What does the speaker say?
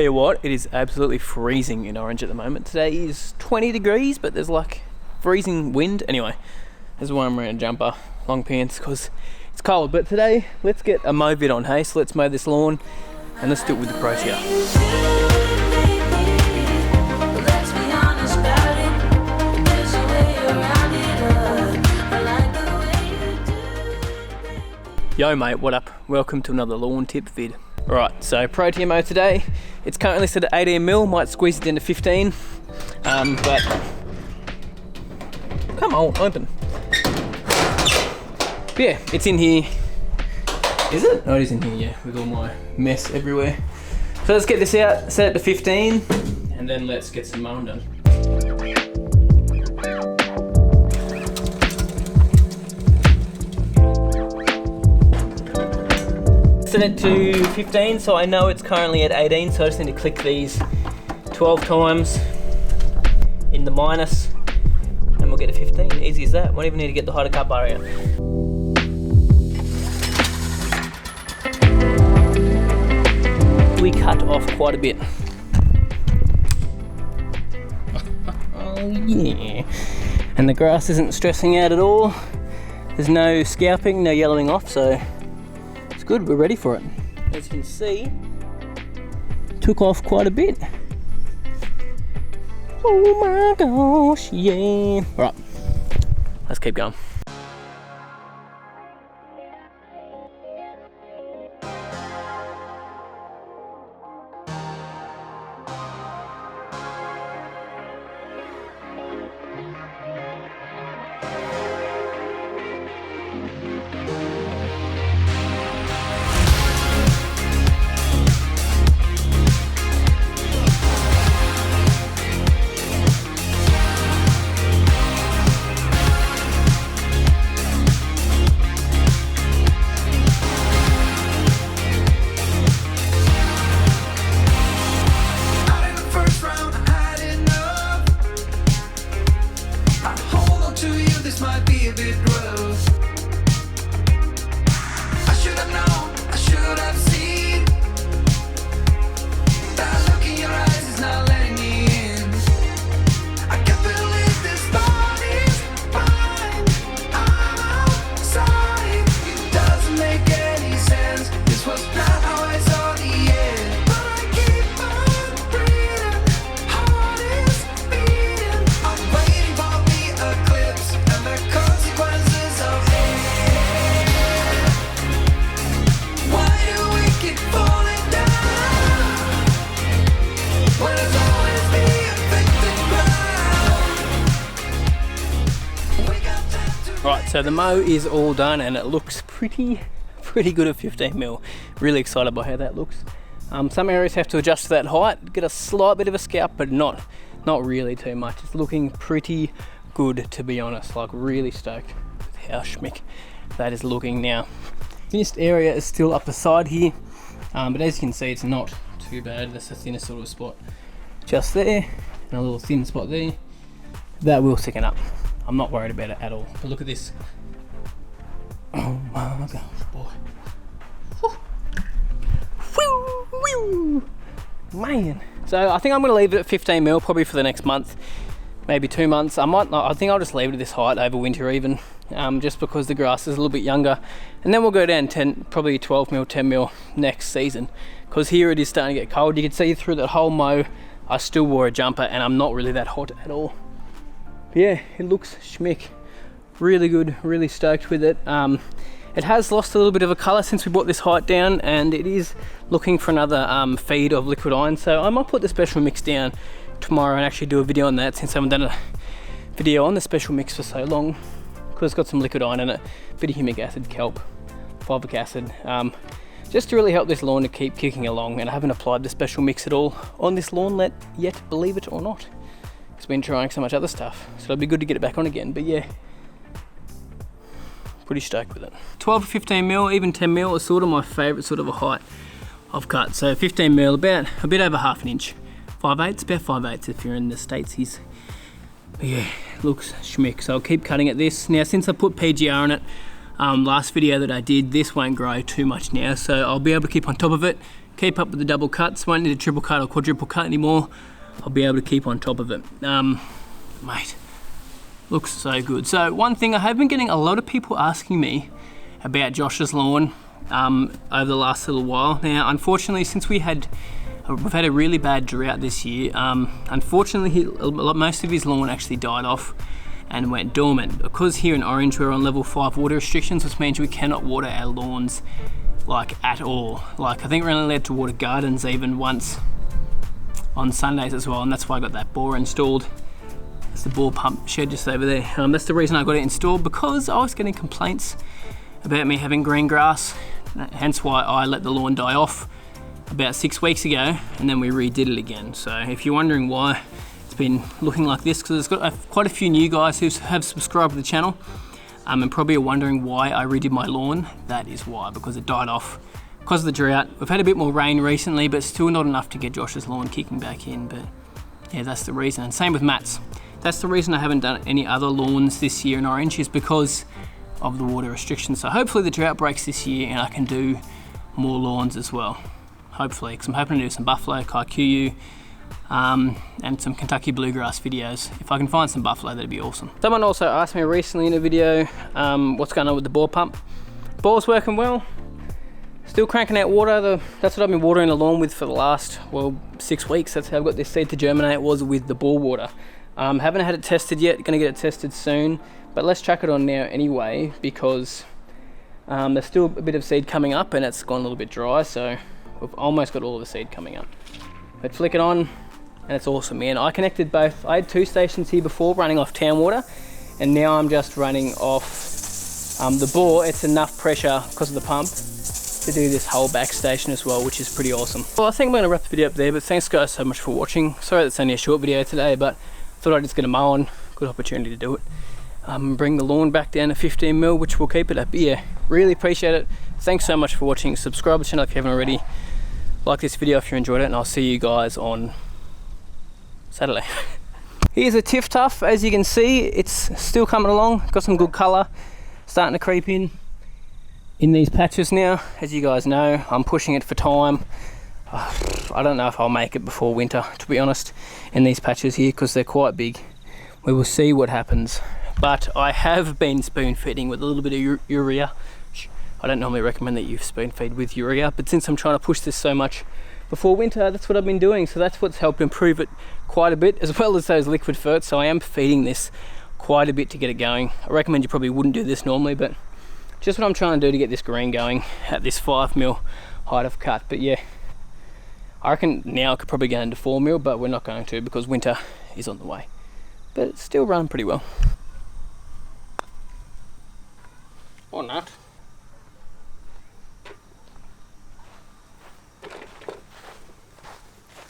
Tell you what, it is absolutely freezing in Orange at the moment. Today is 20 degrees, but there's like freezing wind. Anyway, this is why I'm wearing a jumper, long pants, because it's cold. But today, let's get a mow vid on, hey? So let's mow this lawn, and let's do it with the Protea. Yo mate, what up? Welcome to another lawn tip vid. Right, so Protea mow today. It's currently set at 18mm, might squeeze it down to 15. But come on, open. Yeah, it's in here. Is it? Oh, it is in here, yeah, with all my mess everywhere. So let's get this out, set it to 15, and then let's get some mowing done. Set it to 15, so I know it's currently at 18, so I just need to click these 12 times in the minus, and we'll get to 15. Easy as that. Won't even need to get the height cut bar out. We cut off quite a bit. Oh yeah. And the grass isn't stressing out at all. There's no scalping, no yellowing off, so good, we're ready for it. As you can see, took off quite a bit. Oh my gosh, yeah. Right, let's keep going. Right, so the mow is all done and it looks pretty good at 15mm. Really excited by how that looks. Some areas have to adjust to that height, get a slight bit of a scalp, but not really too much. It's looking pretty good, to be honest. Like, really stoked with how schmick that is looking now. Finished area is still up the side here, but as you can see, it's not too bad. That's the thinnest sort of spot just there, and a little thin spot there. That will thicken up. I'm not worried about it at all. But look at this. Oh my gosh, boy. Whew. Whew. Man. So I think I'm going to leave it at 15mm probably for the next month, maybe 2 months. I think I'll just leave it at this height over winter even, just because the grass is a little bit younger. And then we'll go down probably 12mm, 10mm next season. Because here it is starting to get cold. You can see through that whole mow, I still wore a jumper and I'm not really that hot at all. Yeah, it looks schmick. Really good, really stoked with it. It has lost a little bit of a colour since we brought this height down, and it is looking for another feed of liquid iron. So I might put the special mix down tomorrow and actually do a video on that, since I haven't done a video on the special mix for so long, because it's got some liquid iron in it, bit of humic acid, kelp, fulvic acid, just to really help this lawn to keep kicking along. And I haven't applied the special mix at all on this lawn yet, believe it or not. It's been trying so much other stuff, so it'll be good to get it back on again. But yeah, pretty stoked with it. 12 to 15mm, even 10mm is sort of my favourite sort of a height I've cut. So 15mm, about a bit over half an inch. 5/8, about 5/8 if you're in the States. But yeah, looks schmick. So I'll keep cutting at this. Now, since I put PGR on it, last video that I did, this won't grow too much now, so I'll be able to keep on top of it, keep up with the double cuts. Won't need a triple cut or quadruple cut anymore. I'll be able to keep on top of it. Mate, looks so good. So one thing, I have been getting a lot of people asking me about Josh's lawn over the last little while. Now, unfortunately, since we've had a really bad drought this year, unfortunately most of his lawn actually died off and went dormant. Because here in Orange we're on level 5 water restrictions, which means we cannot water our lawns like at all. Like, I think we're only allowed to water gardens even once on Sundays as well, and that's why I got that bore installed. It's the bore pump shed just over there. That's the reason I got it installed, because I was getting complaints about me having green grass, hence why I let the lawn die off about 6 weeks ago, and then we redid it again. So if you're wondering why it's been looking like this, because there's got quite a few new guys who have subscribed to the channel, and probably are wondering why I redid my lawn. That is why, because it died off because of the drought. We've had a bit more rain recently, but still not enough to get Josh's lawn kicking back in. But yeah, that's the reason. And same with Matt's. That's the reason I haven't done any other lawns this year in Orange, is because of the water restrictions. So hopefully the drought breaks this year and I can do more lawns as well. Hopefully, because I'm hoping to do some buffalo, Kikuyu, and some Kentucky bluegrass videos. If I can find some buffalo, that'd be awesome. Someone also asked me recently in a video what's going on with the bore pump. Bore's working well. Still cranking out water. That's what I've been watering the lawn with for the last, well, 6 weeks. That's how I've got this seed to germinate, was with the bore water. Haven't had it tested yet, gonna get it tested soon, but let's chuck it on now anyway, because there's still a bit of seed coming up and it's gone a little bit dry, so we've almost got all of the seed coming up. But flick it on and it's awesome, man. I connected both. I had 2 stations here before running off town water, and now I'm just running off the bore. It's enough pressure because of the pump to do this whole back station as well, which is pretty awesome. Well, I think I'm going to wrap the video up there, but thanks guys so much for watching. Sorry that's only a short video today, but thought I'd just get a mow on. Good opportunity to do it. Bring the lawn back down to 15 mil, which will keep it up. But yeah, really appreciate it. Thanks so much for watching. Subscribe to the channel if you haven't already. Like this video if you enjoyed it, and I'll see you guys on Saturday. Here's a Tiff Tuff. As you can see, it's still coming along. Got some good colour starting to creep in these patches now. As you guys know, I'm pushing it for time. I don't know if I'll make it before winter, to be honest, in these patches here, because they're quite big. We will see what happens. But I have been spoon feeding with a little bit of urea. I don't normally recommend that you spoon feed with urea, but since I'm trying to push this so much before winter, that's what I've been doing. So that's what's helped improve it quite a bit, as well as those liquid ferts. So I am feeding this quite a bit to get it going. I recommend you probably wouldn't do this normally, but just what I'm trying to do to get this green going at this 5 mil height of cut. But yeah, I reckon now it could probably go into 4 mil, but we're not going to, because winter is on the way. But it's still running pretty well. Or not.